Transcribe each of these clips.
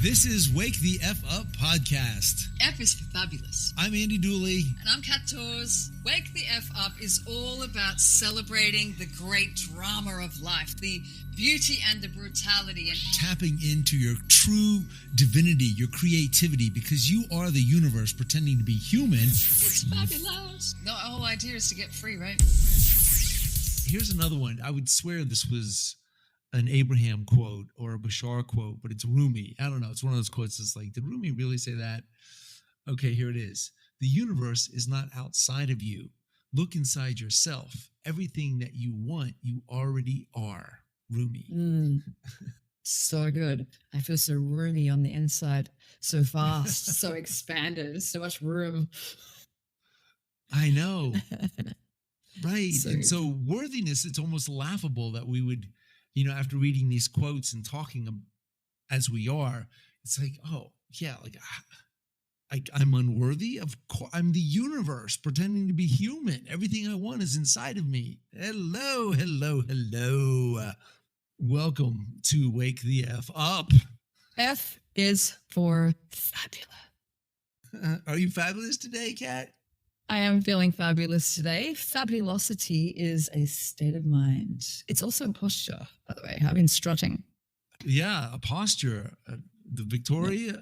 This is Wake the F Up podcast. F is for fabulous. I'm Andy Dooley. And I'm Kat Torres. Wake the F Up is all about celebrating the great drama of life, the beauty and the brutality. And tapping into your true divinity, your creativity, because you are the universe pretending to be human. It's fabulous. The whole idea is to get free, right? Here's another one. I would swear this was an Abraham quote or a Bashar quote, but it's Rumi. I don't know. It's one of those quotes that's like, did Rumi really say that? Okay, here it is. The universe is not outside of you. Look inside yourself. Everything that you want, you already are. Rumi. So good. I feel so roomy on the inside. So vast, so expanded, so much room. I know. Right. So and so worthiness, it's almost laughable that we would, after reading these quotes and talking as we are, it's like, oh, yeah, I'm unworthy. Of course, I'm the universe pretending to be human. Everything I want is inside of me. Hello. Welcome to Wake the F Up. F is for fabulous. Are you fabulous today, Kat? I am feeling fabulous today. Fabulosity is a state of mind. It's also a posture, by the way. I've been strutting. Yeah, a posture. The Victory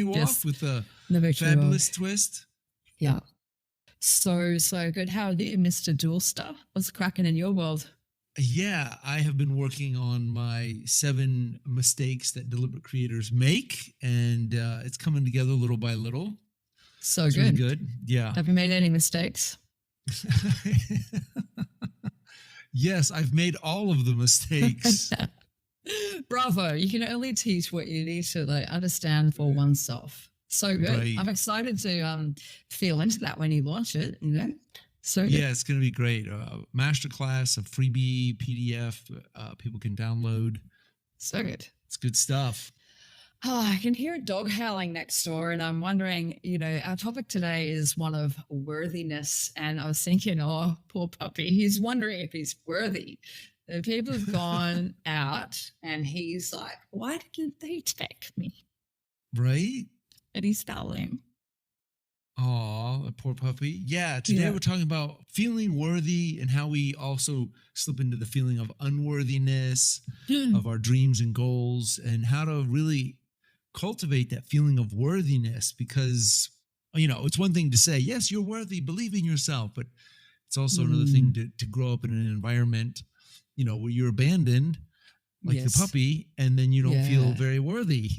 walk Yes, with a the victory fabulous walk. twist. Yeah. So good. How are you, Mr. Doolster? What's cracking in your world? Yeah, I have been working on my 7 mistakes that deliberate creators make, and it's coming together little by little. So It's good. really good. Yeah. Have you made any mistakes? Yes, I've made all of the mistakes. Bravo. You can only teach what you need to understand for oneself. So good. Right. I'm excited to feel into that when you launch it, So good. Yeah, it's going to be great. Masterclass, a freebie PDF people can download. So good. It's good stuff. Oh, I can hear a dog howling next door, and I'm wondering, our topic today is one of worthiness. And I was thinking, oh, poor puppy, he's wondering if he's worthy. The people have gone out, and he's like, why didn't they take me? Right? And he's howling. Aw, a poor puppy. Yeah, today we're talking about feeling worthy and how we also slip into the feeling of unworthiness of our dreams and goals, and how to really cultivate that feeling of worthiness, because it's one thing to say, yes, you're worthy, believe in yourself, but it's also another thing to grow up in an environment where you're abandoned like the puppy, and then you don't feel very worthy.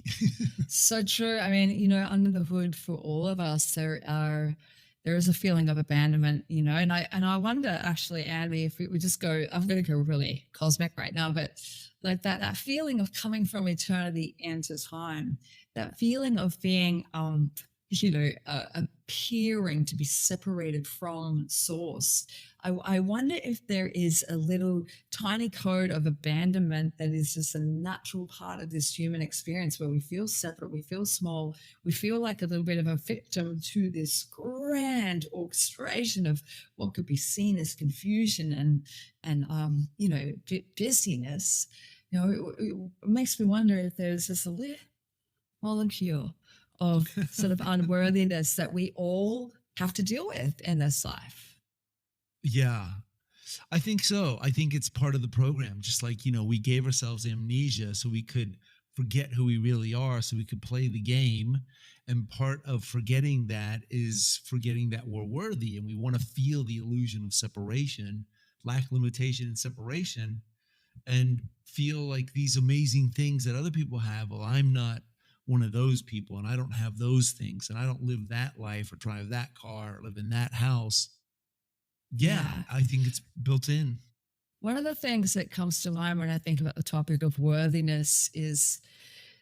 So true. I mean, under the hood for all of us, there is a feeling of abandonment, and I wonder actually, Andy, if we would just go, I'm going to go really cosmic right now, but like that feeling of coming from eternity into time, that feeling of being, appearing to be separated from source. I wonder if there is a little tiny code of abandonment that is just a natural part of this human experience, where we feel separate, we feel small, we feel like a little bit of a victim to this grand orchestration of what could be seen as confusion and busyness. It makes me wonder if there's just a little molecule of sort of unworthiness that we all have to deal with in this life. Yeah, I think so. I think it's part of the program. Just like, we gave ourselves amnesia so we could forget who we really are, so we could play the game. And part of forgetting that is forgetting that we're worthy, and we want to feel the illusion of separation, lack, limitation, and separation, and feel like these amazing things that other people have. Well, I'm not one of those people, and I don't have those things, and I don't live that life or drive that car or live in that house. Yeah, I think it's built in. One of the things that comes to mind when I think about the topic of worthiness is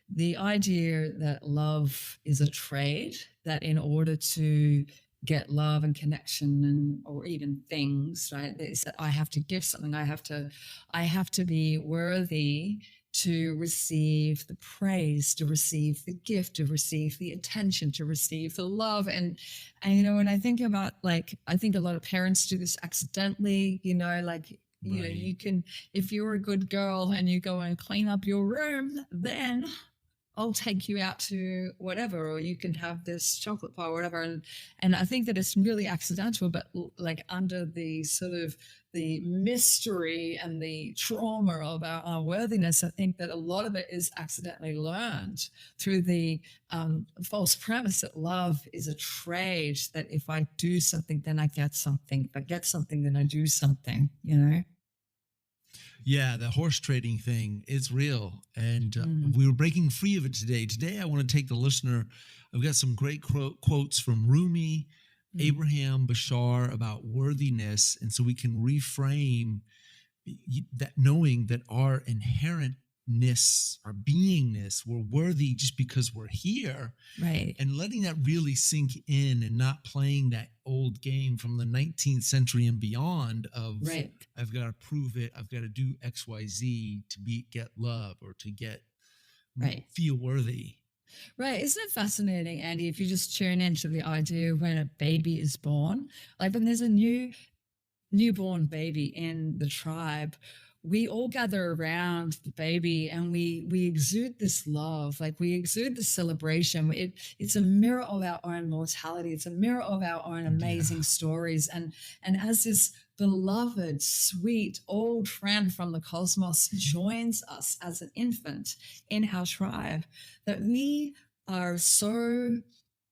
the idea that love is a trade, that in order to get love and connection or even things, right, is that I have to give something. I have to be worthy to receive the praise, to receive the gift, to receive the attention, to receive the love. And when I think about, I think a lot of parents do this accidentally, you can, if you're a good girl and you go and clean up your room, then I'll take you out to whatever, or you can have this chocolate bar, or whatever. And I think that it's really accidental, but like under the sort of the mystery and the trauma of our worthiness, I think that a lot of it is accidentally learned through the false premise that love is a trade, that if I do something, then I get something. If I get something, then I do something, you know? Yeah, the horse trading thing is real. And we were breaking free of it today. Today, I want to take the listener. I've got some great quotes from Rumi, Abraham, Bashar about worthiness. And so we can reframe that, knowing that our inherentness, our beingness, we're worthy just because we're here. Right. And letting that really sink in, and not playing that old game from the 19th century and beyond of, Right. I've got to prove it, I've got to do XYZ to get love, or to get Right. feel worthy. Right. Isn't it fascinating, Andy, if you just tune into the idea when a baby is born, like when there's a newborn baby in the tribe, we all gather around the baby and we exude this love, like we exude this celebration. It's a mirror of our own mortality. It's a mirror of our own amazing stories. And as this beloved, sweet, old friend from the cosmos joins us as an infant in our tribe, that we are so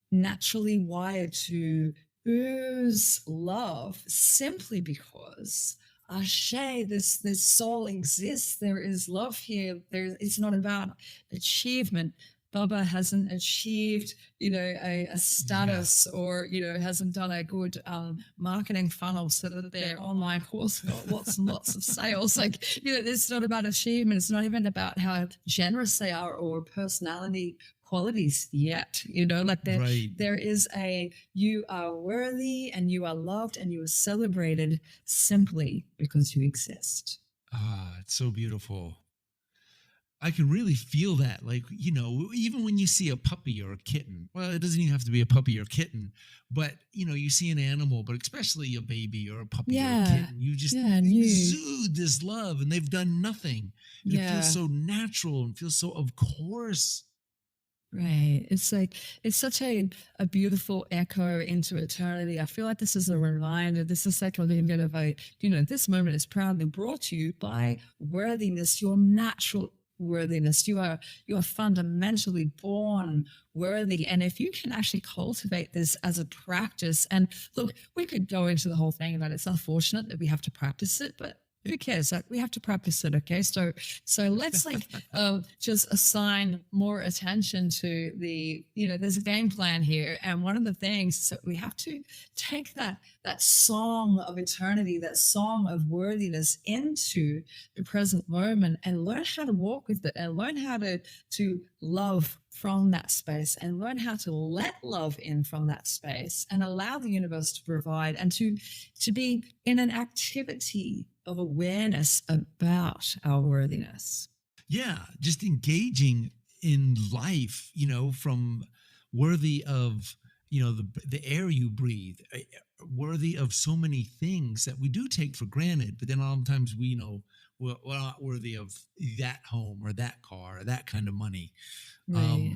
naturally wired to ooze love simply because this soul exists. There is love here. It's not about achievement. Bubba hasn't achieved, a status, or, hasn't done a good marketing funnel so that their online course got lots and lots of sales. Like, it's not about achievement. It's not even about how generous they are or personality qualities yet, there is you are worthy and you are loved and you are celebrated simply because you exist. It's so beautiful. I can really feel that. Like, even when you see a puppy or a kitten, well, it doesn't even have to be a puppy or kitten, but, you see an animal, but especially a baby or a puppy or a kitten, you just exude this love, and they've done nothing. And it feels so natural and feels so of course. Right. It's like, it's such a beautiful echo into eternity. I feel like this is a reminder. This is like a little bit of this moment is proudly brought to you by worthiness, your natural worthiness. You are fundamentally born worthy. And if you can actually cultivate this as a practice, and look, we could go into the whole thing about it's unfortunate that we have to practice it, but who cares? Like, we have to practice it, okay? So let's just assign more attention to there's a game plan here, and one of the things is that we have to take that song of eternity, that song of worthiness into the present moment, and learn how to walk with it, and learn how to love from that space, and learn how to let love in from that space, and allow the universe to provide, and to be in an activity of awareness about our worthiness. Yeah, just engaging in life, from worthy of, the air you breathe, worthy of so many things that we do take for granted, but then oftentimes we're not worthy of that home or that car or that kind of money. Right.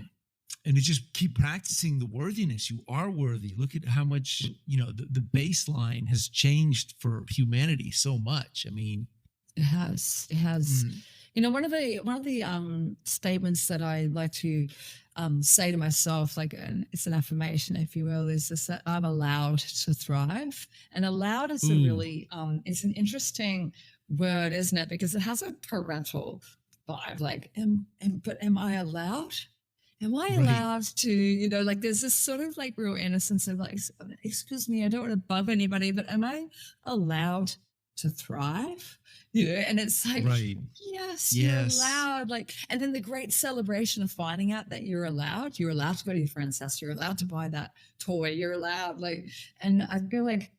And to just keep practicing the worthiness. You are worthy. Look at how much, the baseline has changed for humanity so much. I mean, it has. One of the statements that I like to say to myself, like, and it's an affirmation, if you will, is this: that I'm allowed to thrive. And allowed is a really, it's an interesting word, isn't it? Because it has a parental vibe. Like, but am I allowed? Am I allowed to, there's this sort of like real innocence of like, excuse me, I don't want to bug anybody, but am I allowed to thrive? And it's like, yes, you're allowed. Like, and then the great celebration of finding out that you're allowed to go to your friend's house, you're allowed to buy that toy, you're allowed, and I feel like,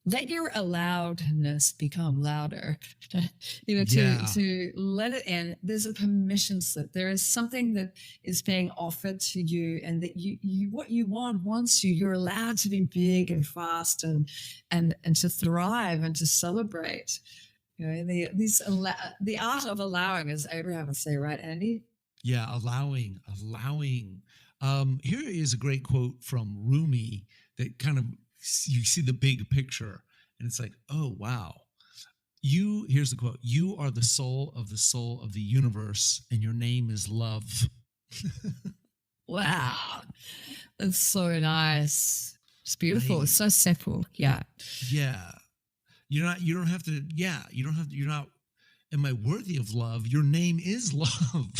let your allowedness become louder, to let it in. There's a permission slip. There is something that is being offered to you, and that you what you want wants you. You're allowed to be big and fast and to thrive and to celebrate. The art of allowing, as Abraham would say, right, Andy? Yeah, allowing. Here is a great quote from Rumi that kind of you see the big picture, and it's like, oh wow. Here's the quote: "You are the soul of the universe, and your name is love." Wow. That's so nice. It's beautiful. It's Right? so simple. Yeah. Yeah. You're not. You don't have to. Yeah. You don't have to. You're not. Am I worthy of love? Your name is love.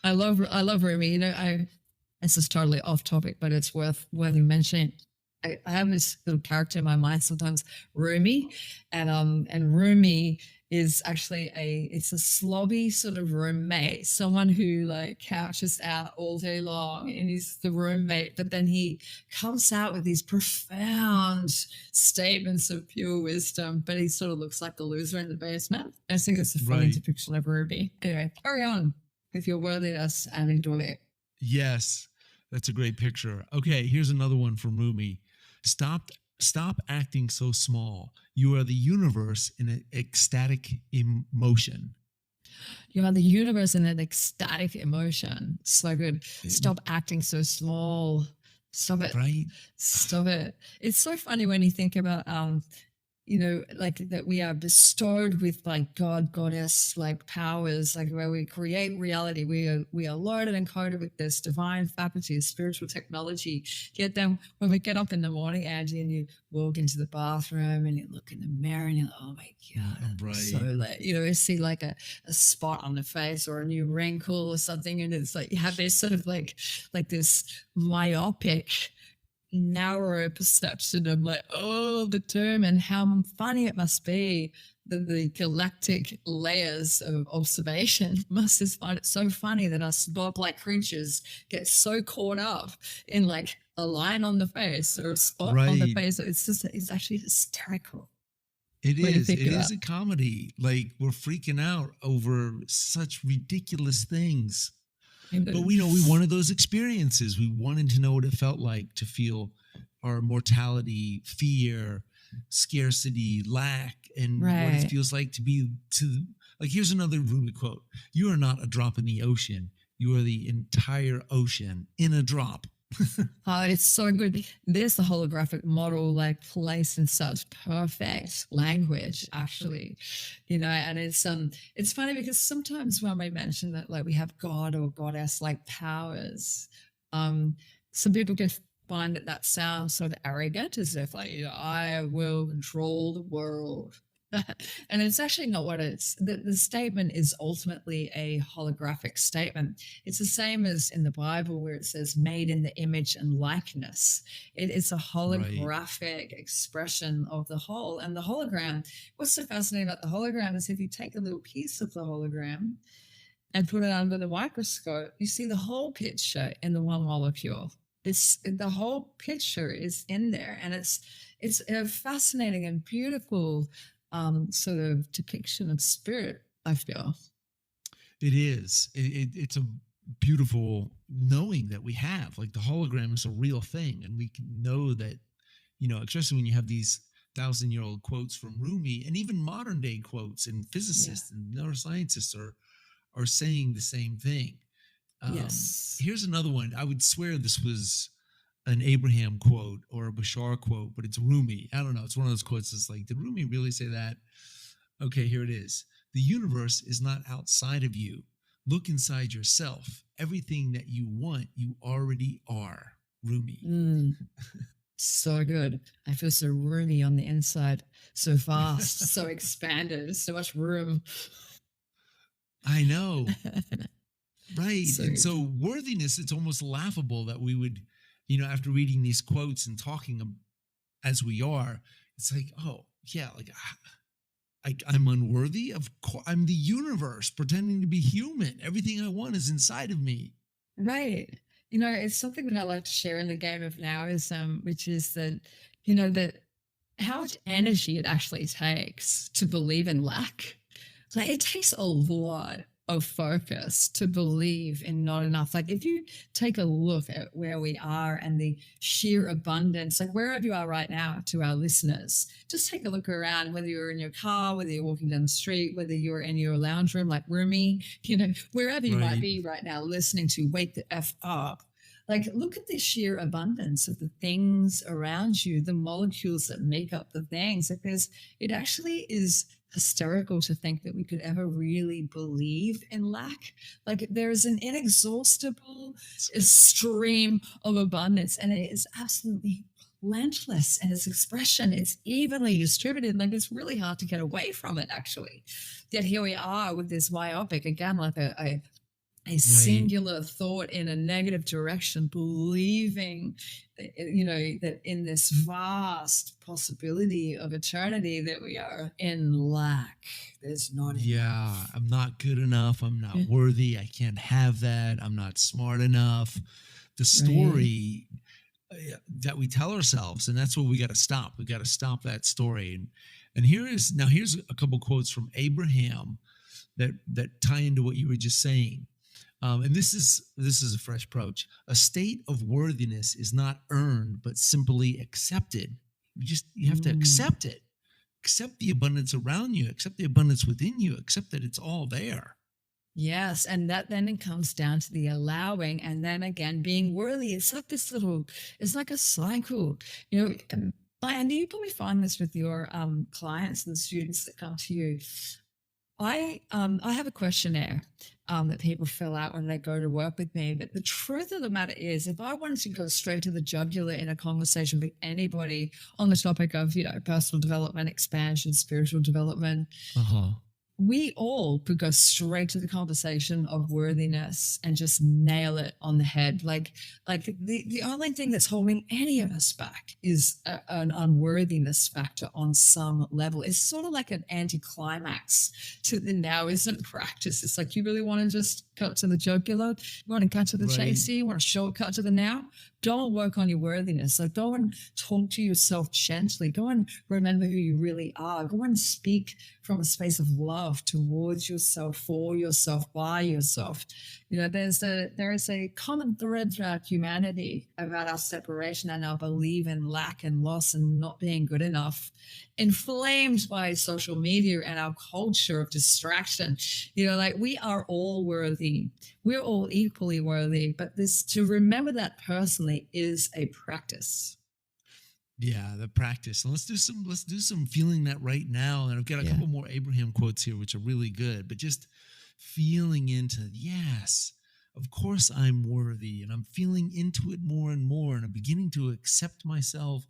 I love Rumi. This is totally off topic, but it's worth mentioning. I have this little character in my mind sometimes, Rumi, and Rumi is actually it's a slobby sort of roommate, someone who like couches out all day long and he's the roommate, but then he comes out with these profound statements of pure wisdom, but he sort of looks like a loser in the basement. I think it's a funny Right. depiction of Rumi. Anyway, carry on with your worthiness and enjoy it. Yes, that's a great picture. Okay, here's another one from Rumi. Stop stop acting so small. You are the universe in an ecstatic emotion. You are the universe in an ecstatic emotion. So good. Stop acting so small. Stop it. Right? Stop it. It's so funny when you think about like that we are bestowed with like God, goddess, like powers, like where we create reality. We are loaded and coded with this divine faculty, spiritual technology. Yet then when we get up in the morning, Angie, and you walk into the bathroom and you look in the mirror and you're like, oh my God, I'm so Right. late. You see like a spot on the face or a new wrinkle or something. And it's like you have this sort of like this myopic narrow perception of like, oh, the term, and how funny it must be that the galactic layers of observation must just find it so funny that us blob-like creatures get so caught up in like a line on the face or a spot on the Right. face. It's actually hysterical. It What do you is. think It of is that? a comedy. Like we're freaking out over such ridiculous things. But we wanted those experiences. We wanted to know what it felt like to feel our mortality, fear, scarcity, lack, and what it Right. feels like to be like here's another Rumi quote. You are not a drop in the ocean. You are the entire ocean in a drop. Oh, it's so good. There's the holographic model, like placed in such perfect language, actually, and it's funny because sometimes when we mention that, like we have God or goddess like powers, um, some people just find that sounds sort of arrogant, as if like, I will control the world. And it's actually not what it's. The statement is ultimately a holographic statement. It's the same as in the Bible where it says made in the image and likeness. It's a Right. holographic expression of the whole. And the hologram, what's so fascinating about the hologram is if you take a little piece of the hologram and put it under the microscope, you see the whole picture in the one molecule. The whole picture is in there, and it's a fascinating and beautiful sort of depiction of spirit, I feel. It is. It's a beautiful knowing that we have. Like the hologram is a real thing, and we can know that, especially when you have these 1,000-year-old quotes from Rumi, and even modern day quotes, and Yeah. physicists and neuroscientists are saying the same thing. Yes. Here's another one. I would swear this was an Abraham quote or a Bashar quote, but it's Rumi. I don't know. It's one of those quotes that's like, did Rumi really say that? Okay, here it is. The universe is not outside of you. Look inside yourself. Everything that you want, you already are. Rumi. Mm, so good. I feel so roomy on the inside, so vast, so expanded, so much room. I know. Right. So And so worthiness, it's almost laughable that we would, after reading these quotes and talking as we are, it's like, oh, yeah, like I'm unworthy. Of course, I'm the universe pretending to be human. Everything I want is inside of me. right. It's something that I like to share in the game of now is which is that, that how much energy it actually takes to believe in lack. Like it takes a lot of focus to believe in not enough. Like if you take a look at where we are and the sheer abundance, like wherever you are right now, to our listeners, just take a look around, whether you're in your car, whether you're walking down the street, whether you're in your lounge room like Rumi, wherever you might Right. be right now listening to Wake the F Up. Like, look at the sheer abundance of the things around you, the molecules that make up the things. Like, it actually is hysterical to think that we could ever really believe in lack. Like, there's an inexhaustible stream of abundance, and it is absolutely plentless in its expression. It's evenly distributed. Like, it's really hard to get away from it, actually. Yet here we are with this myopic, again, like a Right. singular thought in a negative direction, believing that in this vast possibility of eternity that we are in lack. There's not Yeah, enough. I'm not good enough. I'm not Yeah. worthy. I can't have that. I'm not smart enough. The Right. story that we tell ourselves, and that's what we got to stop. We got to stop that story. And here's a couple quotes from Abraham that tie into what you were just saying. And this is a fresh approach. A state of worthiness is not earned, but simply accepted. You have to Mm. accept it. Accept the abundance around you. Accept the abundance within you. Accept that it's all there. Yes, and that then it comes down to the allowing, and then again being worthy. It's like it's like a cycle. And you probably find this with your clients and students that come to you. I have a questionnaire that people fill out when they go to work with me. But the truth of the matter is, if I wanted to go straight to the jugular in a conversation with anybody on the topic of personal development, expansion, spiritual development, Uh huh. we all could go straight to the conversation of worthiness and just nail it on the head. Like the only thing that's holding any of us back is an unworthiness factor on some level. It's sort of like an anticlimax to the now isn't practice. It's like, you really want to just cut to the jugular, you want to cut to the Right. chase here, you want to shortcut to the now. Don't work on your worthiness. So go and talk to yourself gently. Go and remember who you really are. Go and speak from a space of love towards yourself, for yourself, by yourself. There is a common thread throughout humanity about our separation and our belief in lack and loss and not being good enough, inflamed by social media and our culture of distraction. Like, we are all worthy. We're all equally worthy, but this, to remember that personally, is a practice. Yeah, the practice. And let's do some feeling that right now. And I've got a Yeah. couple more Abraham quotes here, which are really good, but just feeling into, yes, of course I'm worthy. And I'm feeling into it more and more. And I'm beginning to accept myself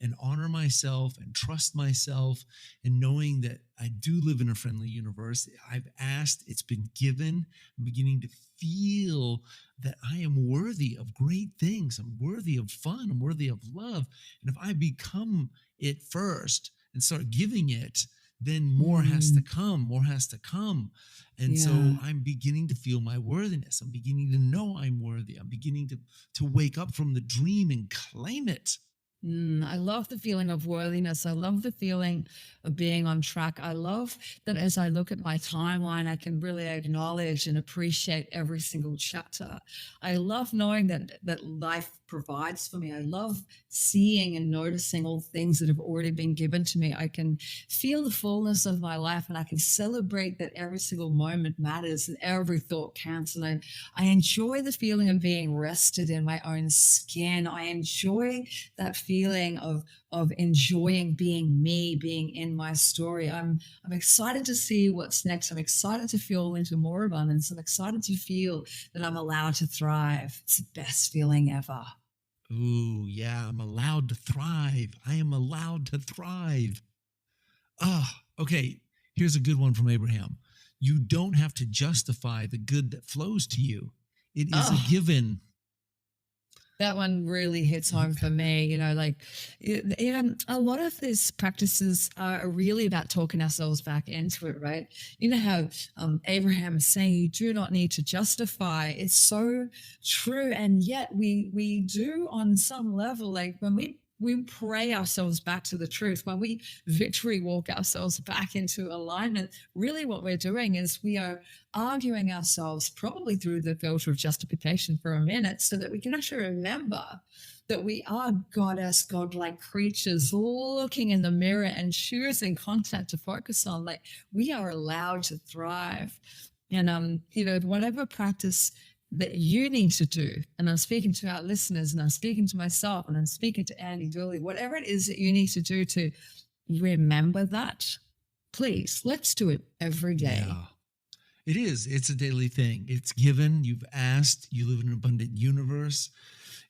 and honor myself and trust myself, and knowing that I do live in a friendly universe. I've asked, it's been given. I'm beginning to feel that I am worthy of great things. I'm worthy of fun. I'm worthy of love. And if I become it first and start giving it, then more has to Mm, come, more has to come. And so yeah. I'm beginning to feel my worthiness. I'm beginning to know I'm worthy. I'm beginning to wake up from the dream and claim it. I love the feeling of worthiness. I love the feeling of being on track. I love that as I look at my timeline, I can really acknowledge and appreciate every single chapter. I love knowing that life provides for me. I love seeing and noticing all things that have already been given to me. I can feel the fullness of my life, and I can celebrate that every single moment matters and every thought counts. And I enjoy the feeling of being rested in my own skin. I enjoy that feeling of enjoying being me, being in my story. I'm excited to see what's next. I'm excited to feel into more abundance. I'm excited to feel that I'm allowed to thrive. It's the best feeling ever. Ooh, yeah, I'm allowed to thrive. I am allowed to thrive. Ah, okay. Here's a good one from Abraham. You don't have to justify the good that flows to you. It is a Oh, given. that one really hits home for me. A lot of these practices are really about talking ourselves back into it, right? You know how Abraham is saying you do not need to justify. It's so true, and yet we do on some level. Like when we we pray ourselves back to the truth, when we victory walk ourselves back into alignment, really what we're doing is we are arguing ourselves probably through the filter of justification for a minute so that we can actually remember that we are goddess, godlike creatures looking in the mirror and choosing content to focus on. Like, we are allowed to thrive. And, whatever practice that you need to do, and I'm speaking to our listeners, and I'm speaking to myself, and I'm speaking to Andy Dooley, whatever it is that you need to do to remember that, please, let's do it every day. Yeah. It is. It's a daily thing. It's given. You've asked. You live in an abundant universe.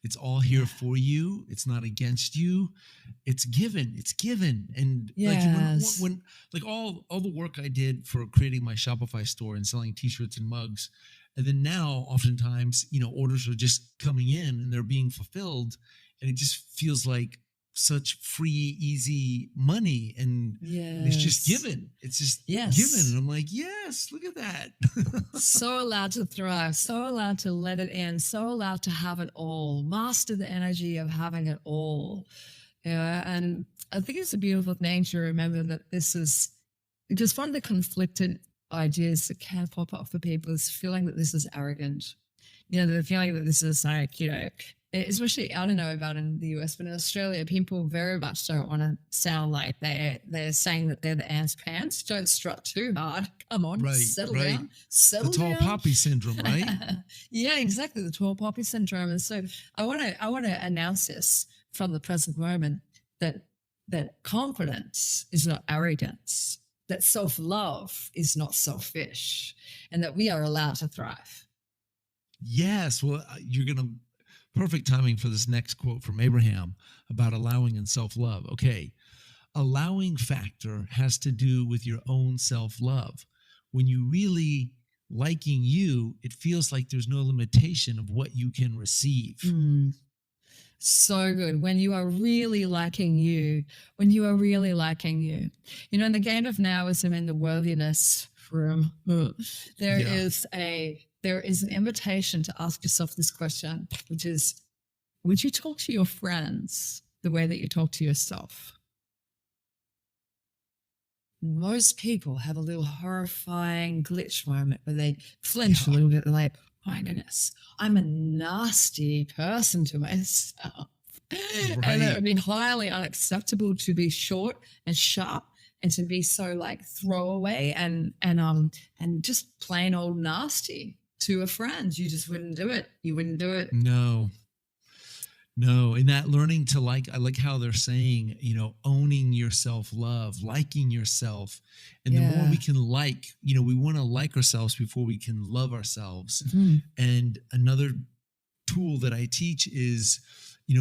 It's all here for you. It's not against you. It's given. It's given. And Yes. like all the work I did for creating my Shopify store and selling t-shirts and mugs, and then now oftentimes, orders are just coming in and they're being fulfilled, and it just feels like such free, easy money, and it's just given. It's just given. And I'm like, yes, look at that. So allowed to thrive, so allowed to let it in, so allowed to have it all, master the energy of having it all. And I think it's a beautiful thing to remember that this is just one of the conflicted ideas that can pop up for people, is feeling that this is arrogant. The feeling that this is like, especially, I don't know about in the US, but in Australia, people very much don't want to sound like they're saying that they're the ants pants. Don't strut too hard. Come on, settle down. Settle down. The tall poppy syndrome, right? Yeah, exactly. The tall poppy syndrome. And so I want to announce this from the present moment, that confidence is not arrogance, that self-love is not selfish, and that we are allowed to thrive. Yes. Well, perfect timing for this next quote from Abraham about allowing and self-love. Okay. Allowing factor has to do with your own self-love. When you really liking you, it feels like there's no limitation of what you can receive. So good. When you are really liking you, in the game of Nowism, in the Worthiness room, there is an invitation to ask yourself this question, which is, would you talk to your friends the way that you talk to yourself? Most people have a little horrifying glitch moment where they flinch a little bit. They're like, oh my goodness, I'm a nasty person to myself. Right. And it would be highly unacceptable to be short and sharp and to be so like throwaway and just plain old nasty to a friend. You just wouldn't do it. You wouldn't do it. No. And that learning to I like how they're saying, owning your self-love, liking yourself. And the more we can we want to like ourselves before we can love ourselves. Mm-hmm. And another tool that I teach is,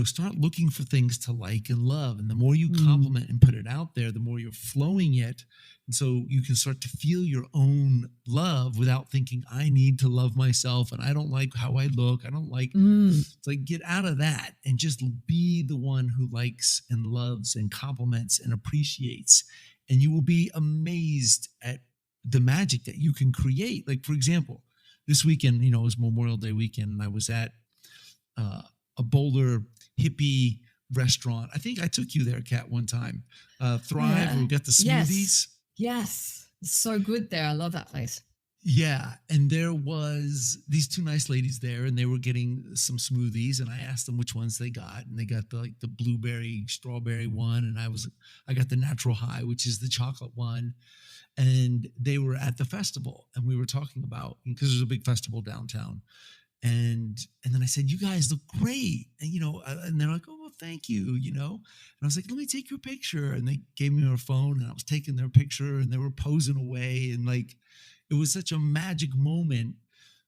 start looking for things to like and love. And the more you compliment and put it out there, the more you're flowing it. And so you can start to feel your own love without thinking, I need to love myself and I don't like how I look. I don't like, it's like, get out of that and just be the one who likes and loves and compliments and appreciates. And you will be amazed at the magic that you can create. Like, for example, this weekend, it was Memorial Day weekend, and I was at a Boulder hippie restaurant. I think I took you there, Kat, one time. Thrive, where we got the smoothies. Yes. It's so good there. I love that place. Yeah. And there was these two nice ladies there, and they were getting some smoothies, and I asked them which ones they got. And they got the blueberry, strawberry one. And I got the natural high, which is the chocolate one. And they were at the festival, and we were talking about, because there's a big festival downtown. And then I said, you guys look great. And, and they're like, oh, well, thank you, And I was like, let me take your picture. And they gave me their phone, and I was taking their picture, and they were posing away. And it was such a magic moment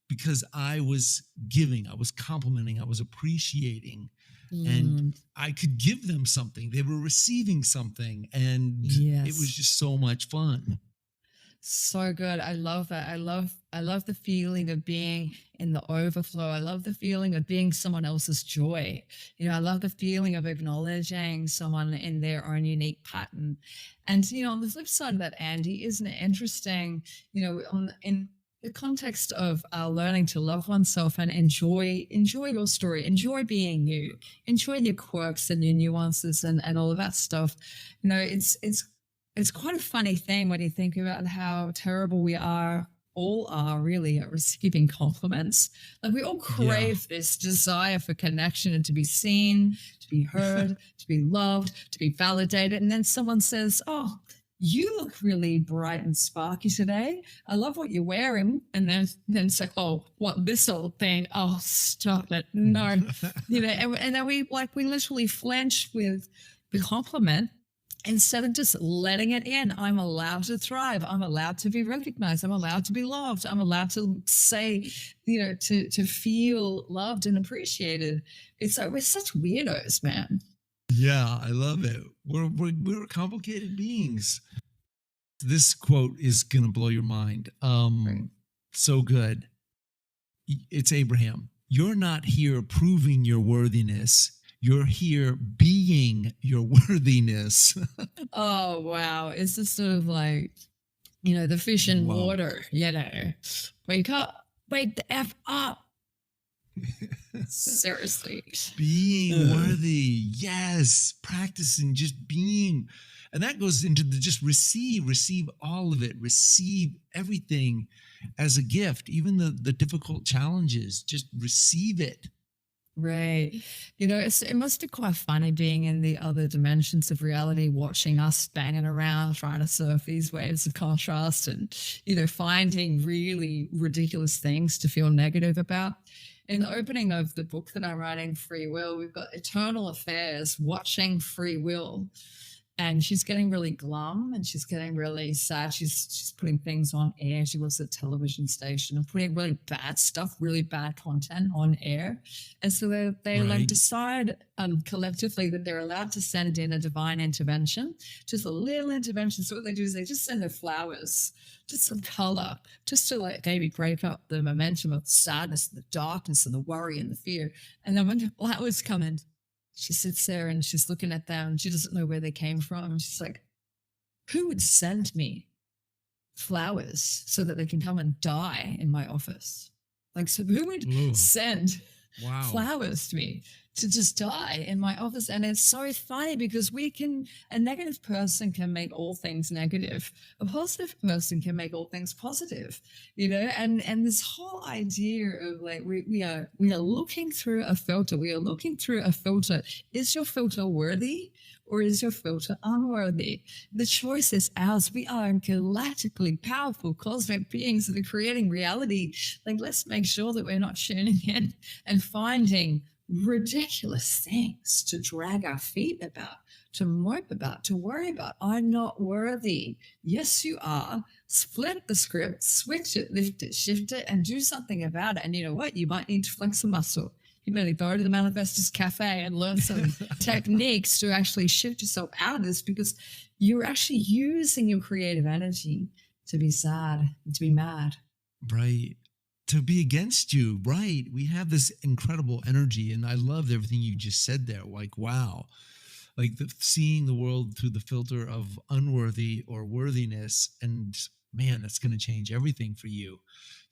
because I was giving, I was complimenting, I was appreciating, and I could give them something. They were receiving something, and it was just so much fun. So good. I love that. I love the feeling of being in the overflow. I love the feeling of being someone else's joy. I love the feeling of acknowledging someone in their own unique pattern. And, on the flip side of that, Andy, isn't it interesting, in the context of learning to love oneself and enjoy your story, enjoy being you, enjoy your quirks and your nuances and all of that stuff. You know, it's quite a funny thing when you think about how terrible we all are really at receiving compliments. Like we all Yeah. crave this desire for connection and to be seen, to be heard, to be loved, to be validated. And then someone says, "Oh, you look really bright and sparky today. I love what you're wearing." And then say, "Oh, what, this old thing? Oh, stop it. No." You know, and then we literally flinch with the compliment instead of just letting it in. I'm allowed to thrive. I'm allowed to be recognized. I'm allowed to be loved. I'm allowed to say, you know, to feel loved and appreciated. It's like we're such weirdos, man. Yeah, I love it. We're complicated beings. This quote is gonna blow your mind. Right. So good. It's Abraham. You're not here proving your worthiness. You're here being your worthiness. Oh, wow. It's just sort of like, you know, the fish in Wow. water, you know, wake up, wake the F up. Seriously. Being worthy. Yes. Practicing just being. And that goes into the just receive all of it, receive everything as a gift, even the difficult challenges, just receive it. Right. You know, it must be quite funny being in the other dimensions of reality, watching us banging around, trying to surf these waves of contrast and, you know, finding really ridiculous things to feel negative about. In the opening of the book that I'm writing, Free Will, we've got Eternal Affairs watching free will. And she's getting really glum and she's getting really sad. She's putting things on air. She was at a television station and putting really bad stuff, really bad content on air. And so they like Right. decide collectively that they're allowed to send in a divine intervention, just a little intervention. So what they do is they just send her flowers, just some color, just to like maybe break up the momentum of the sadness, the darkness, and the worry and the fear. And then when the flowers come in, she sits there and she's looking at them and she doesn't know where they came from. She's like, who would send me flowers so that they can come and die in my office? Like, so who would Ooh. send Wow. flowers to me to just die in my office? And it's so funny because a negative person can make all things negative. A positive person can make all things positive, you know? And this whole idea of like, we are looking through a filter. We are looking through a filter. Is your filter worthy or is your filter unworthy? The choice is ours. We are galactically powerful cosmic beings that are creating reality. Like, let's make sure that we're not tuning in and finding ridiculous things to drag our feet about, to mope about, to worry about. I'm not worthy. Yes, you are. Split the script, switch it, lift it, shift it, and do something about it. And you know what? You might need to flex a muscle. You better go to the Manifestors Cafe and learn some techniques to actually shift yourself out of this, because you're actually using your creative energy to be sad and to be mad. Right. To be against you. Right. We have this incredible energy. And I loved everything you just said there. Like, wow. Like seeing the world through the filter of unworthy or worthiness. And man, that's going to change everything for you.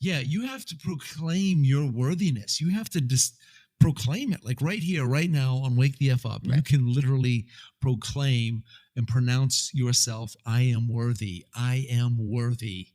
Yeah. You have to proclaim your worthiness. You have to just proclaim it. Like right here, right now on Wake the F Up, Right. you can literally proclaim and pronounce yourself, I am worthy. I am worthy.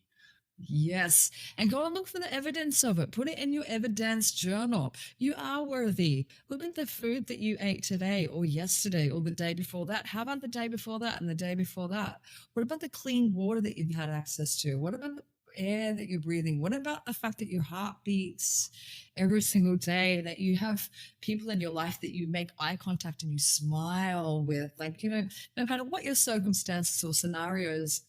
Yes. And go and look for the evidence of it. Put it in your evidence journal. You are worthy. Look at the food that you ate today or yesterday or the day before that. How about the day before that and the day before that? What about the clean water that you've had access to? What about the air that you're breathing? What about the fact that your heart beats every single day, that you have people in your life that you make eye contact and you smile with? Like, you know, no matter what your circumstances or scenarios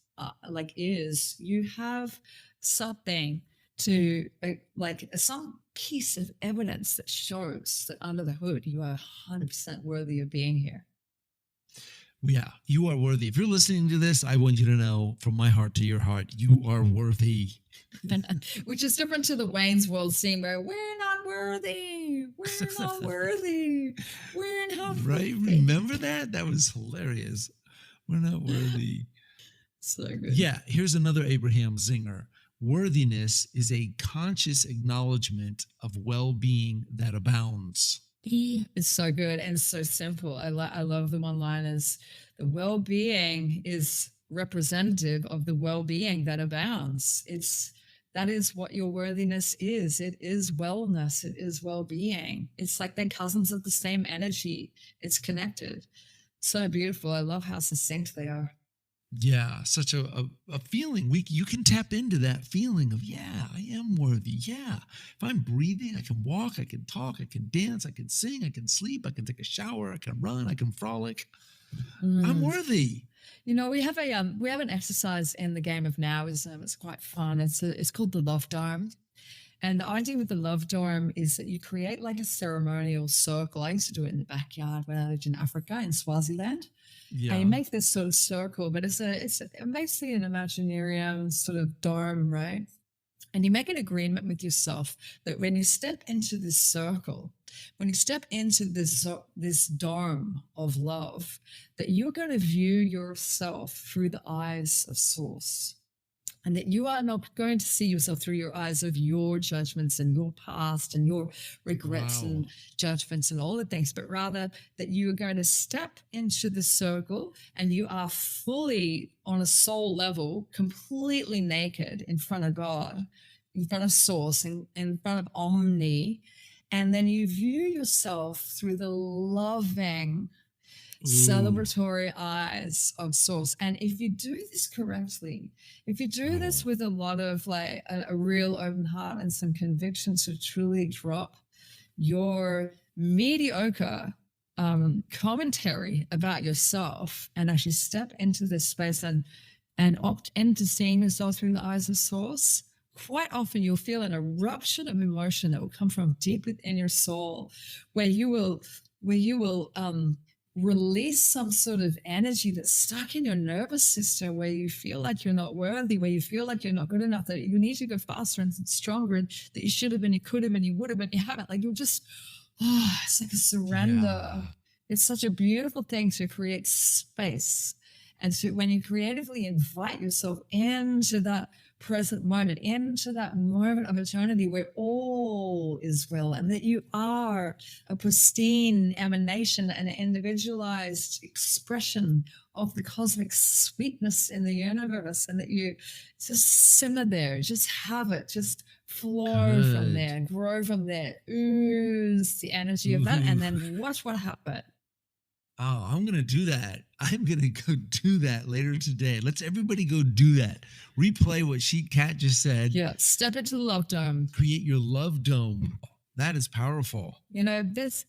you have something to like some piece of evidence that shows that under the hood you are 100% worthy of being here. Yeah, you are worthy. If you're listening to this, I want you to know from my heart to your heart, you are worthy. Which is different to the Wayne's World scene where we're not worthy, we're not worthy, we're not Right? worthy. Remember that? That was hilarious. We're not worthy. So good. Yeah, here's another Abraham zinger. Worthiness is a conscious acknowledgement of well-being that abounds. It's so good and so simple. I love the one-liners. The well-being is representative of the well-being that abounds. That is what your worthiness is. It is wellness. It is well-being. It's like they're cousins of the same energy. It's connected. So beautiful. I love how succinct they are. Yeah, such a feeling. You can tap into that feeling of, yeah, I am worthy. Yeah. If I'm breathing, I can walk, I can talk, I can dance, I can sing, I can sleep, I can take a shower, I can run, I can frolic. I'm worthy. You know, we have an exercise in the game of Nowism. It's quite fun. It's called the love dome. And the idea with the love dome is that you create like a ceremonial circle. I used to do it in the backyard when I lived in Africa, in Swaziland. Yeah. And you make this sort of circle, but it's basically an Imaginarium sort of dome, right? And you make an agreement with yourself that when you step into this circle, when you step into this dome of love, that you're going to view yourself through the eyes of Source. And that you are not going to see yourself through your eyes of your judgments and your past and your regrets and judgments and all the things, but rather that you are going to step into the circle and you are fully on a soul level, completely naked in front of God, in front of Source, in front of Omni. And then you view yourself through the loving, celebratory eyes of Source. And if you do this correctly, if you do this with a lot of like a real open heart and some conviction to truly drop your mediocre commentary about yourself and actually step into this space and opt into seeing yourself through the eyes of Source, quite often you'll feel an eruption of emotion that will come from deep within your soul, where you will release some sort of energy that's stuck in your nervous system, where you feel like you're not worthy, where you feel like you're not good enough, that you need to go faster and stronger, and that you should have been, you could have been, you would have been, you haven't. Like you're just, it's like a surrender. Yeah. It's such a beautiful thing to create space. And so when you creatively invite yourself into that present moment, into that moment of eternity where all is well, and that you are a pristine emanation, an individualized expression of the cosmic sweetness in the universe, and that you just simmer there, just have it, just flow from there, grow from there, ooze the energy of that, and then watch what happens. Oh, I'm going to do that. I'm going to go do that later today. Let's everybody go do that. Replay what Sheet Cat just said. Yeah, step into the love dome. Create your love dome. That is powerful. You know, there's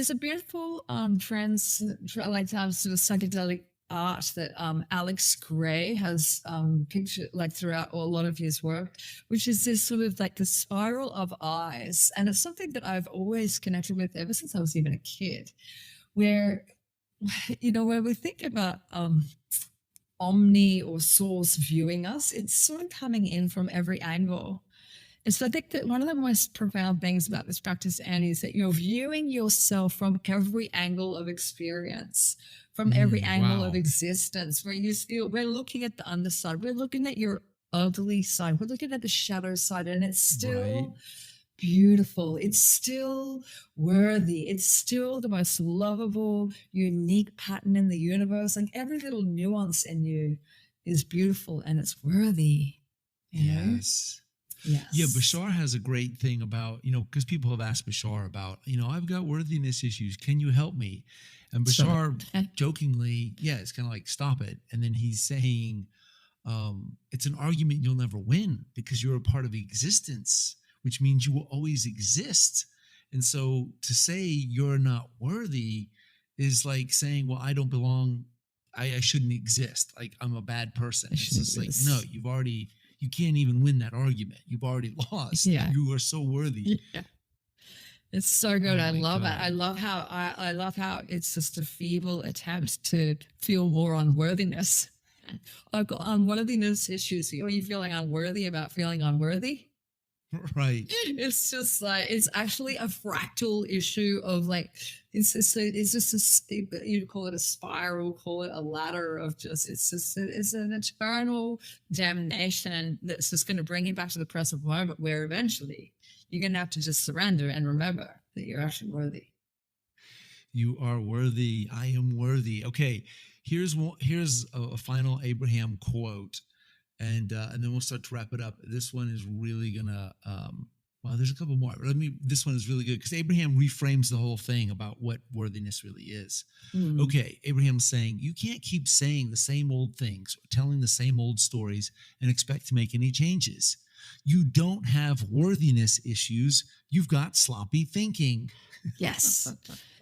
a beautiful trends, like sort of psychedelic art that Alex Gray has pictured like throughout a lot of his work, which is this sort of like the spiral of eyes. And it's something that I've always connected with ever since I was even a kid, where, you know, when we think about Omni or Source viewing us, it's sort of coming in from every angle. And so I think that one of the most profound things about this practice, Annie, is that you're viewing yourself from every angle of experience, from every angle of existence, where you feel we're looking at the underside, we're looking at your ugly side, we're looking at the shadow side, and it's still beautiful. It's still worthy. It's still the most lovable, unique pattern in the universe. Like every little nuance in you is beautiful and it's worthy. Yes. Yes. Yeah, Bashar has a great thing about, you know, because people have asked Bashar about, you know, I've got worthiness issues. Can you help me? And Bashar jokingly, it's kind of like, stop it. And then he's saying, it's an argument you'll never win because you're a part of existence, which means you will always exist. And so to say you're not worthy is like saying, well, I don't belong. I shouldn't exist. Like I'm a bad person. It's just like, no, you can't even win that argument. You've already lost. Yeah. You are so worthy. Yeah. It's so good. Oh I love God. it. I love how it's just a feeble attempt to feel more unworthiness. I've got unworthiness issues. Are you feeling unworthy about feeling unworthy? Right. It's just like it's actually a fractal issue of like it's just you call it a spiral, call it a ladder of just it's an eternal damnation that's just going to bring you back to the present moment where eventually you're going to have to just surrender and remember that you're actually worthy. You are worthy. I am worthy. Okay, here's a final Abraham quote, and then we'll start to wrap it up. This one is really gonna. Well, there's a couple more. But this one is really good because Abraham reframes the whole thing about what worthiness really is. Okay, Abraham's saying you can't keep saying the same old things, or telling the same old stories, and expect to make any changes. You don't have worthiness issues. You've got sloppy thinking. Yes.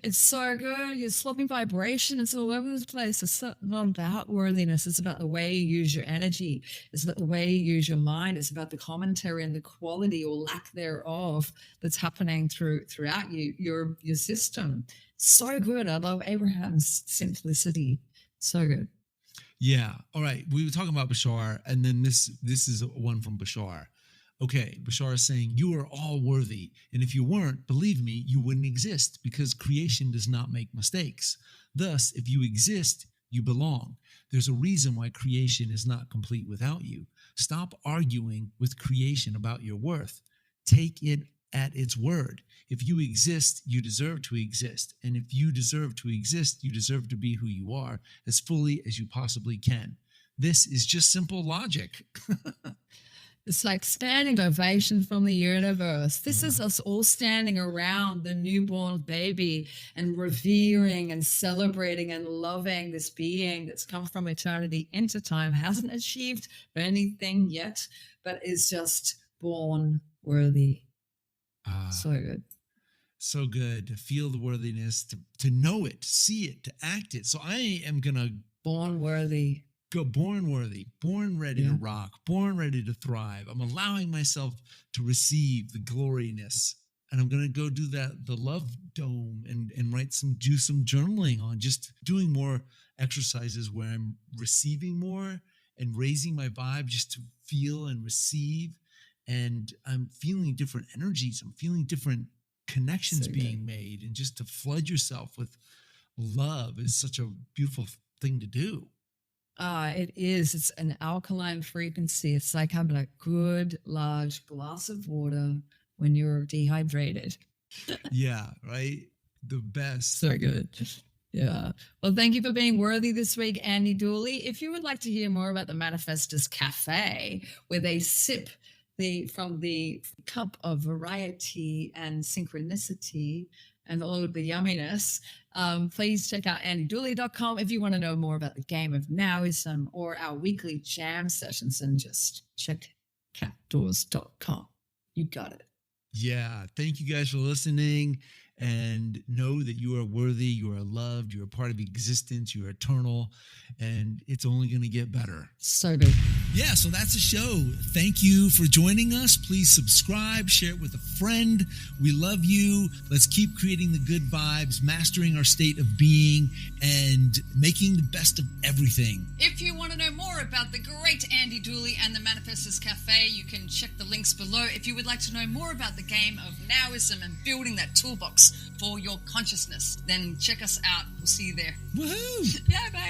It's so good. You're swapping vibration. It's all over the place. It's not about worthiness. It's about the way you use your energy. It's about the way you use your mind. It's about the commentary and the quality or lack thereof that's happening throughout your system. So good. I love Abraham's simplicity. So good. Yeah. All right. We were talking about Bashar, and then this is one from Bashar. Okay, Bashar is saying, you are all worthy. And if you weren't, believe me, you wouldn't exist because creation does not make mistakes. Thus, if you exist, you belong. There's a reason why creation is not complete without you. Stop arguing with creation about your worth. Take it at its word. If you exist, you deserve to exist. And if you deserve to exist, you deserve to be who you are as fully as you possibly can. This is just simple logic. It's like standing ovation from the universe. This is us all standing around the newborn baby and revering and celebrating and loving this being that's come from eternity into time, hasn't achieved anything yet, but is just born worthy. So good. So good to feel the worthiness, to know it, to see it, to act it. So I am going to... Born worthy. Go born worthy, born ready to rock, born ready to thrive. I'm allowing myself to receive the gloriness. And I'm going to go do the love dome and do some journaling on just doing more exercises where I'm receiving more and raising my vibe just to feel and receive. And I'm feeling different energies. I'm feeling different connections being made. And just to flood yourself with love is such a beautiful thing to do. It is. It's an alkaline frequency. It's like having a good large glass of water when you're dehydrated. Yeah, right? The best. So good. Yeah. Well, thank you for being worthy this week, Andy Dooley. If you would like to hear more about the Manifestors Cafe, where they sip from the cup of variety and synchronicity and all of the yumminess, please check out andydooley.com if you want to know more about the game of Nowism or our weekly jam sessions, and just check catdoors.com. You got it. Yeah. Thank you guys for listening, and know that you are worthy, you are loved, you're a part of existence, you're eternal, and it's only going to get better. So good. Yeah, so that's the show. Thank you for joining us. Please subscribe, share it with a friend. We love you. Let's keep creating the good vibes, mastering our state of being, and making the best of everything. If you want to know more about the great Andy Dooley and the Manifestors Cafe, you can check the links below. If you would like to know more about the game of Nowism and building that toolbox for your consciousness, then check us out. We'll see you there. Woohoo! Yeah, bye.